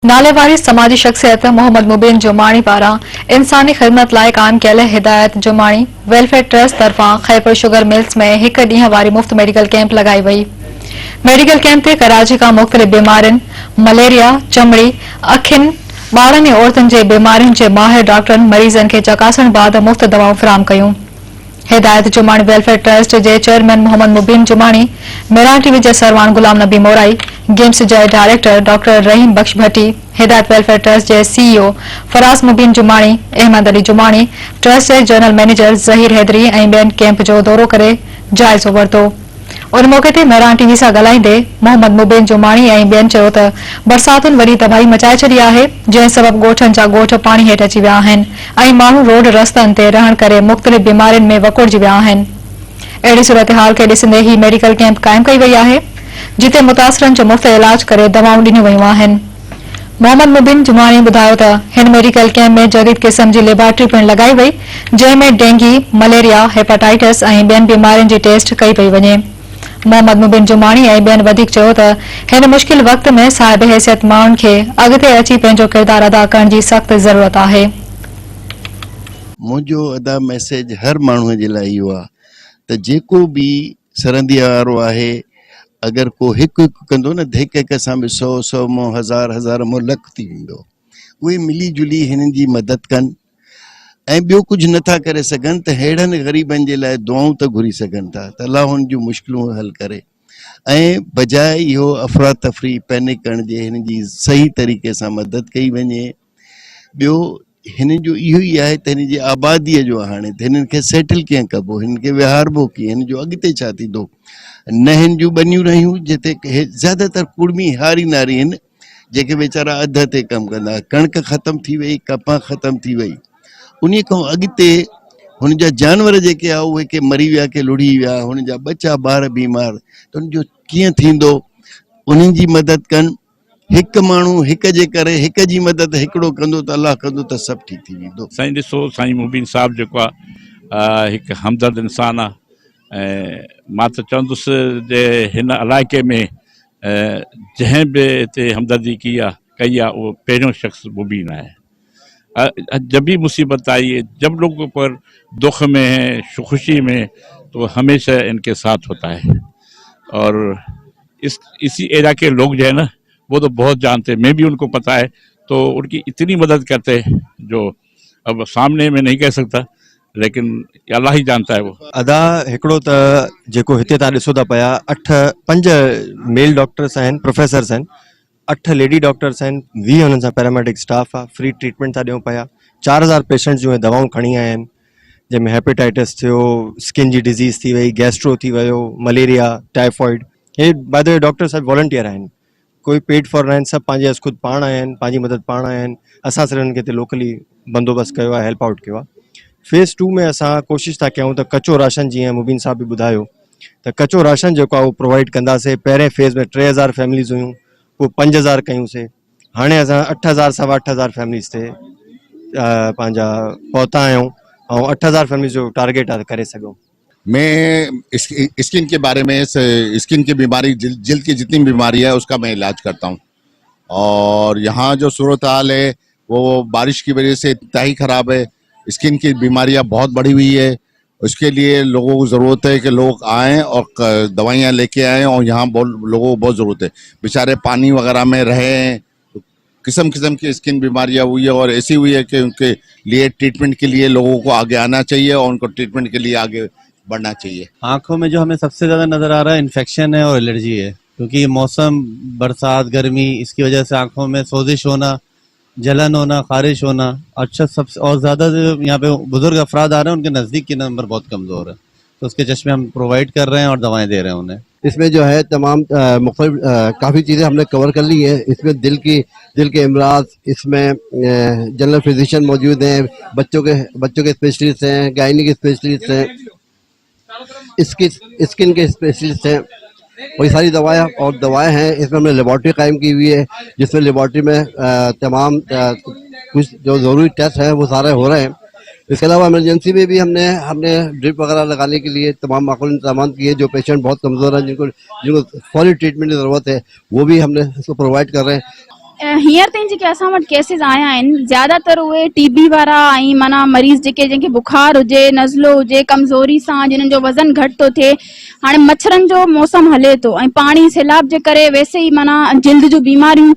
नालेवारी समाजी शख्सियत मोहम्मद मुबीन जुमानी पारां इंसानी ख़िदमत लाइ क़ाइम कयल हिदायत जुमानी वेलफेयर ट्रस्ट तरफ़ां खैबर शुगर मिल्स में एक ॾींहं वारी मुफ़्त मेडिकल कैंप लगाई वई। मेडिकल कैंप ते कराची खां मुख़्तलिफ़ बीमारियुनि मलेरिया, चमड़ी, अखियुनि, ॿारनि ऐं औरतुनि जे बीमारियुनि जे माहिर डॉक्टरनि मरीज़नि खे चकासण बाद मुफ़्त दवाऊं फ़राहम कयूं। हिदायत जुमानी वेलफेयर ट्रस्ट जे चेयरमैन मोहम्मद मुबीन जुमानी, मेरान टीवी जे सरवान गुलाम नबी मोराई, गेम्स जे डायरेक्टर डॉक्टर रहीम बख्श भट्टी, हिदायत वेलफेयर ट्रस्ट जे CEO फराज मुबीन जुमानी, अहमद अली जुमानी, ट्रस्ट जे जनरल मैनेजर ज़हीर हैदरी ऐं ॿियनि कैंप जो दौरो करे जाइज़ो वरितो। उन मौक़े ते मेरान टीवी सां ॻाल्हाईंदे मोहम्मद मुबीन जुमानी ऐं ॿियनि चयो त बरसातुनि वरी तबाही मचाए छॾी आहे, जंहिं सबबि ॻोठनि जा ॻोठ पाणी हेठि अची विया आहिनि ऐं माण्हू रोड रस्तनि ते रहण करे मुख़्तलिफ़ बीमारियुनि में वकुड़जी विया आहिनि। अहिड़ी सूरत हाल खे ॾिसंदे ही मेडिकल कैंप क़ाइम कई वई आहे, जिते मुतासिरनि जो मुफ़्त इलाज करे दवाऊं ॾिनियूं वयूं आहिनि। मोहम्मद मुबीन जुमानी ॿुधायो त हिन मेडिकल कैंप में जदीद क़िस्म जी लेबोरेटरी पिणु लॻाई वई, जंहिं में डेंगी, मलेरिया, हेपेटाइटिस ऐं ॿियनि बीमारियुनि जी टेस्ट कई पई वञे। मोहम्मद मुबीन जुमानी ऐं ॿियनि वधीक चयो त हिन मुश्किल वक़्त में साहिब हैसियत माण्हुनि खे अॻिते अची पंहिंजो किरदारु अदा करण जी सख़्त ज़रूरत आहे। मुझो अदा मैसेज हर माण्हूअ जे लाइ इहो आहे त जेको बि सरंदी वारो आहे, अगरि को हिकु हिकु कंदो न, हिक हिक सां बि 100 मों हज़ार मों लख थी वेंदो। उहे मिली जुली हिननि जी मदद कनि ऐं ॿियो कुझु नथा करे सघनि त अहिड़नि ग़रीबनि जे लाइ दुआऊं त घुरी सघनि था त अलाह हुन जूं मुश्किलूं हल करे। ऐं बजाए इहो अफ़रा तफ़री पैनिक करण जे हिन जी सही तरीक़े सां मदद कई वञे। ॿियो हिन जो इहो ई आहे त हिन जी आबादीअ जो हाणे त हिननि खे सेटल कीअं कबो, हिन खे विहारबो कीअं, हिन जो अॻिते छा थींदो। न हिन जूं बनियूं रहियूं जिते ज़्यादातर कुड़मी हारी नारी आहिनि जेके वीचारा अध ते कमु कंदा। कणिक ख़तमु थी वई, कपां ख़तमु थी वई, उन खां अॻिते हुन जा जानवर जेके आहे उहे के मरी विया, के लुढ़ी विया, हुन जा बच्चा ॿार बीमार, त उन जो कीअं थींदो, उन्हनि जी मदद कनि। हिकु माण्हू हिक जे करे हिक जी मदद हिकिड़ो कंदो त अलाह कंदो त सभु ठीक थी वेंदो। साईं ॾिसो, साईं मुबीन साहब जेको आहे हिकु हमदर्द इंसान आहे ऐं मां त चवंदुसि जे हिन इलाइक़े में जंहिं बि हिते हमदर्दी कई आहे उहो पहिरियों शख़्स मुबीन आहे। जब भी मुसीबत आई है, जब लोगों पर दुख में है, खुशी में, तो हमेशा इनके साथ होता है। और इसी एरिया के लोग जो है ना, वो तो बहुत जानते हैं, मैं भी उनको पता है, तो उनकी इतनी मदद करते हैं जो अब सामने में नहीं कह सकता, लेकिन अल्लाह ही जानता है। वो अदा हिकिड़ो त जेको हिते तव्हां ॾिसो था पिया 5 मेल डॉक्टर्स आहिनि, प्रोफेसर्स आहिनि, 8 लेडी डॉक्टर्स आहिनि, 20 हुननि सां पैरामेडिक स्टाफ आहे, फ्री ट्रीटमेंट था ॾियूं पिया। 4000 पेशेंट्स जूं दवाऊं खणी आया आहिनि, जंहिंमें हेपेटाइटिस थियो, स्किन जी डिज़ीज़ थी वई, गैस्ट्रो थी वियो, मलेरिया, टाइफॉइड। हे बाय द वे डॉक्टर सभु वॉलंटियर आहिनि, कोई पेड फॉर न आहिनि, सभु पंहिंजे ख़ुदि पाण आया आहिनि, पंहिंजी मदद पाण आया आहिनि। असां सिर्फ़ु हिननि खे हिते लोकली बंदोबस्तु कयो आहे, हेल्प आउट कयो आहे। फेज़ 2 में असां कोशिशि था कयूं त कचो राशन, जीअं मुबीन साहब बि ॿुधायो त कचो राशन जेको आहे उहो प्रोवाइड कंदासीं। पहिरें फेज़ में 3000 फैमिलीज़ हुयूं, पोइ 5000 कयूंसीं, हाणे असां 8000 सवा 8000 फैमिलीज़ ते पंहिंजा पहुता आहियूं ऐं 8000 फैमिलीज़ जो टारगेट आहे करे सघूं। मैं स्किन के बारे में, स्किन की बीमारी, जिल्द की जितनी बीमारी है उसका मैं इलाज करता हूँ। और यहाँ जो सूरत हाल है वो बारिश की वजह से इतना ही ख़राब है, स्किन की बीमारियाँ बहुत बढ़ी हुई है। उसके लिए लोगों को ज़रूरत है कि लोग आएँ और दवाइयाँ लेके आएँ, और यहाँ लोगों को बहुत ज़रूरत है। बेचारे पानी वगैरह में रहें, किस्म किस्म की स्किन बीमारियाँ हुई है और ऐसी हुई है कि उनके लिए ट्रीटमेंट के लिए लोगों को आगे आना चाहिए और उनको ट्रीटमेंट के लिए आगे बढ़ना चाहिए। आँखों में जो हमें सबसे ज़्यादा नज़र आ रहा है इन्फेक्शन है और एलर्जी है, क्योंकि ये मौसम बरसात गर्मी, इसकी वजह से आँखों में सोजिश होना, जलन होना, खारिश होना। अच्छा, सबसे और ज़्यादा जो यहाँ पे बुजुर्ग अफराद आ रहे हैं, उनके नज़दीक के नंबर बहुत कमज़ोर है, तो उसके चश्मे हम प्रोवाइड कर रहे हैं और दवाएँ दे रहे हैं उन्हें। इसमें जो है तमाम मुख्तलिफ काफ़ी चीज़ें हमने कवर कर ली हैं। इसमें दिल के इमराज, इसमें जनरल फिजिशियन मौजूद हैं, बच्चों के स्पेशलिस्ट हैं, गायनी के स्पेशलिस्ट हैं, स्किन के स्पेशलिस्ट हैं, वही सारी दवाएं हैं। इसमें हमने लेबॉर्ट्री कायम की हुई है, जिसमें लेबॉर्ट्री में तमाम कुछ जो ज़रूरी टेस्ट हैं वो सारे हो रहे हैं। इसके अलावा इमरजेंसी में भी हमने ड्रिप वगैरह लगाने के लिए तमाम माकूल इंतजाम किए। जो पेशेंट बहुत कमज़ोर हैं, जिनको फौरी ट्रीटमेंट की ज़रूरत है, वो भी हमने इसको प्रोवाइड कर रहे हैं। हींअर ताईं जेके असां वटि केसिस आया आहिनि ज़्यादातर उहे टीबी वारा ऐं माना मरीज़ जंहिंखे बुखार हुजे, नज़लो हुजे, कमज़ोरी सां जिन्हनि जो वज़न घटि थो थिए। हाणे मच्छरनि जो मौसम हले थो ऐं पाणी सैलाब जे करे वैसे ई माना जिल्द जूं बीमारियूं,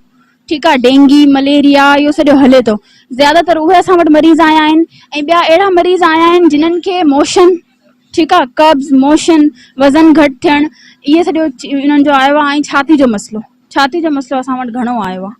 ठीकु आहे, डेंगी, मलेरिया, इहो सॼो हले थो। ज़्यादातर उहे असां वटि मरीज़ आया आहिनि ऐं ॿिया अहिड़ा मरीज़ आया आहिनि जिन्हनि खे मोशन, ठीकु आहे, कब्ज़, मोशन, वज़न घटि थियणु, इहे सॼो इन्हनि जो आयो आहे। ऐं छाती जो मसलो असां वटि घणो आयो आहे।